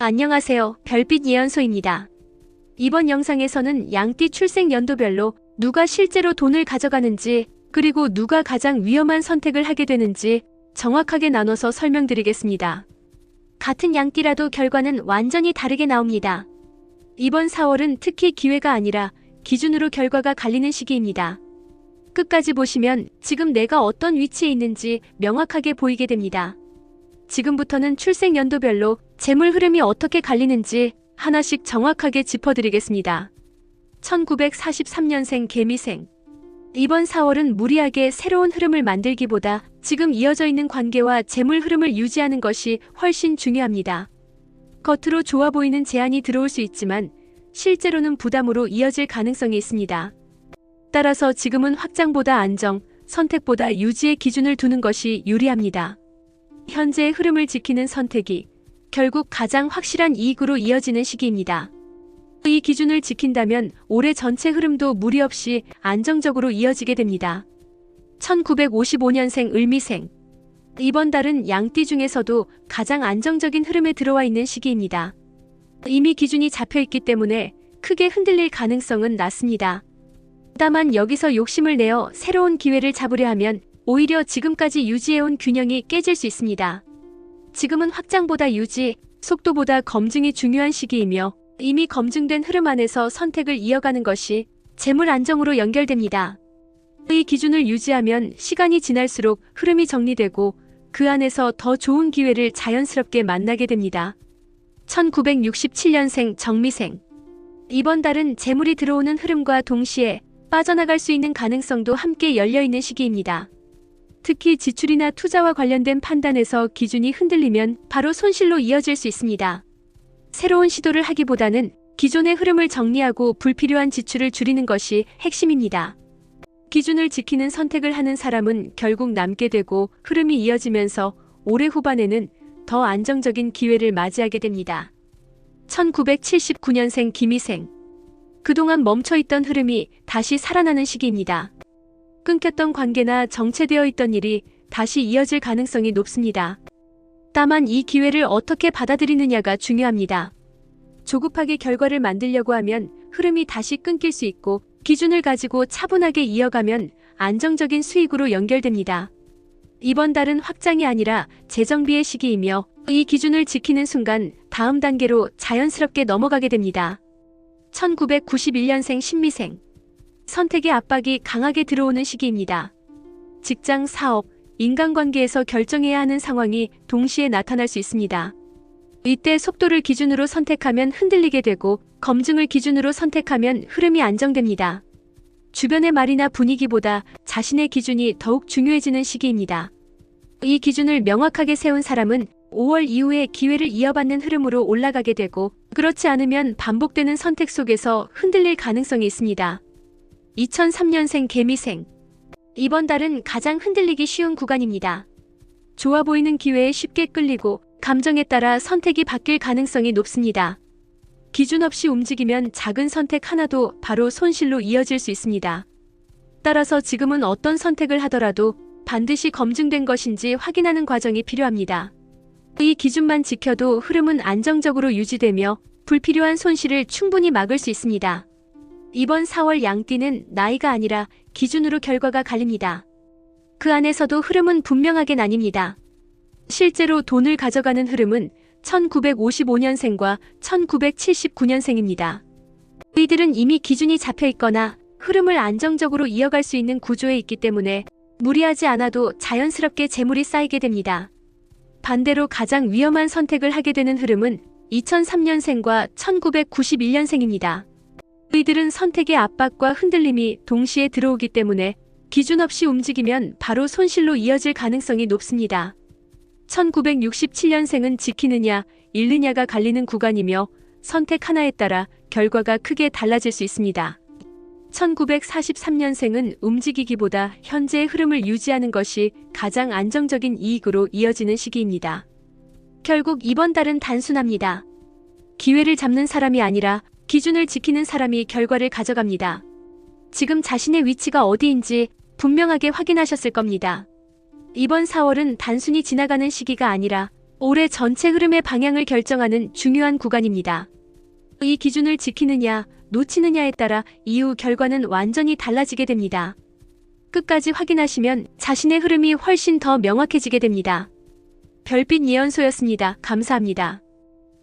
안녕하세요. 별빛 예언소입니다. 이번 영상에서는 양띠 출생 연도별로 누가 실제로 돈을 가져가는지, 그리고 누가 가장 위험한 선택을 하게 되는지 정확하게 나눠서 설명드리겠습니다. 같은 양띠라도 결과는 완전히 다르게 나옵니다. 이번 4월은 특히 기회가 아니라 기준으로 결과가 갈리는 시기입니다. 끝까지 보시면 지금 내가 어떤 위치에 있는지 명확하게 보이게 됩니다. 지금부터는 출생 연도별로 재물 흐름이 어떻게 갈리는지 하나씩 정확하게 짚어드리겠습니다. 1943년생 개미생. 이번 4월은 무리하게 새로운 흐름을 만들기보다 지금 이어져 있는 관계와 재물 흐름을 유지하는 것이 훨씬 중요합니다. 겉으로 좋아 보이는 제안이 들어올 수 있지만 실제로는 부담으로 이어질 가능성이 있습니다. 따라서 지금은 확장보다 안정, 선택보다 유지의 기준을 두는 것이 유리합니다. 현재의 흐름을 지키는 선택이 결국 가장 확실한 이익으로 이어지는 시기입니다. 이 기준을 지킨다면 올해 전체 흐름도 무리 없이 안정적으로 이어지게 됩니다. 1955년생 을미생. 이번 달은 양띠 중에서도 가장 안정적인 흐름에 들어와 있는 시기입니다. 이미 기준이 잡혀있기 때문에 크게 흔들릴 가능성은 낮습니다. 다만 여기서 욕심을 내어 새로운 기회를 잡으려 하면 오히려 지금까지 유지해온 균형이 깨질 수 있습니다. 지금은 확장보다 유지, 속도보다 검증이 중요한 시기이며 이미 검증된 흐름 안에서 선택을 이어가는 것이 재물 안정으로 연결됩니다. 이 기준을 유지하면 시간이 지날수록 흐름이 정리되고 그 안에서 더 좋은 기회를 자연스럽게 만나게 됩니다. 1967년생 정미생. 이번 달은 재물이 들어오는 흐름과 동시에 빠져나갈 수 있는 가능성도 함께 열려있는 시기입니다. 특히 지출이나 투자와 관련된 판단에서 기준이 흔들리면 바로 손실로 이어질 수 있습니다. 새로운 시도를 하기보다는 기존의 흐름을 정리하고 불필요한 지출을 줄이는 것이 핵심입니다. 기준을 지키는 선택을 하는 사람은 결국 남게 되고 흐름이 이어지면서 올해 후반에는 더 안정적인 기회를 맞이하게 됩니다. 1979년생 김희생. 그동안 멈춰있던 흐름이 다시 살아나는 시기입니다. 끊겼던 관계나 정체되어 있던 일이 다시 이어질 가능성이 높습니다. 다만 이 기회를 어떻게 받아들이느냐가 중요합니다. 조급하게 결과를 만들려고 하면 흐름이 다시 끊길 수 있고 기준을 가지고 차분하게 이어가면 안정적인 수익으로 연결됩니다. 이번 달은 확장이 아니라 재정비의 시기이며 이 기준을 지키는 순간 다음 단계로 자연스럽게 넘어가게 됩니다. 1991년생 신미생. 선택의 압박이 강하게 들어오는 시기입니다. 직장, 사업, 인간관계에서 결정해야 하는 상황이 동시에 나타날 수 있습니다. 이때 속도를 기준으로 선택하면 흔들리게 되고 검증을 기준으로 선택하면 흐름이 안정됩니다. 주변의 말이나 분위기보다 자신의 기준이 더욱 중요해지는 시기입니다. 이 기준을 명확하게 세운 사람은 5월 이후에 기회를 이어받는 흐름으로 올라가게 되고 그렇지 않으면 반복되는 선택 속에서 흔들릴 가능성이 있습니다. 2003년생 개미생. 이번 달은 가장 흔들리기 쉬운 구간입니다. 좋아 보이는 기회에 쉽게 끌리고 감정에 따라 선택이 바뀔 가능성이 높습니다. 기준 없이 움직이면 작은 선택 하나도 바로 손실로 이어질 수 있습니다. 따라서 지금은 어떤 선택을 하더라도 반드시 검증된 것인지 확인하는 과정이 필요합니다. 이 기준만 지켜도 흐름은 안정적으로 유지되며 불필요한 손실을 충분히 막을 수 있습니다. 이번 4월 양띠는 나이가 아니라 기준으로 결과가 갈립니다. 그 안에서도 흐름은 분명하게 나뉩니다. 실제로 돈을 가져가는 흐름은 1955년생과 1979년생입니다. 이들은 이미 기준이 잡혀 있거나 흐름을 안정적으로 이어갈 수 있는 구조에 있기 때문에 무리하지 않아도 자연스럽게 재물이 쌓이게 됩니다. 반대로 가장 위험한 선택을 하게 되는 흐름은 2003년생과 1991년생입니다. 이들은 선택의 압박과 흔들림이 동시에 들어오기 때문에 기준 없이 움직이면 바로 손실로 이어질 가능성이 높습니다. 1967년생은 지키느냐, 잃느냐가 갈리는 구간이며 선택 하나에 따라 결과가 크게 달라질 수 있습니다. 1943년생은 움직이기보다 현재의 흐름을 유지하는 것이 가장 안정적인 이익으로 이어지는 시기입니다. 결국 이번 달은 단순합니다. 기회를 잡는 사람이 아니라 기준을 지키는 사람이 결과를 가져갑니다. 지금 자신의 위치가 어디인지 분명하게 확인하셨을 겁니다. 이번 4월은 단순히 지나가는 시기가 아니라 올해 전체 흐름의 방향을 결정하는 중요한 구간입니다. 이 기준을 지키느냐, 놓치느냐에 따라 이후 결과는 완전히 달라지게 됩니다. 끝까지 확인하시면 자신의 흐름이 훨씬 더 명확해지게 됩니다. 별빛 예언소였습니다. 감사합니다.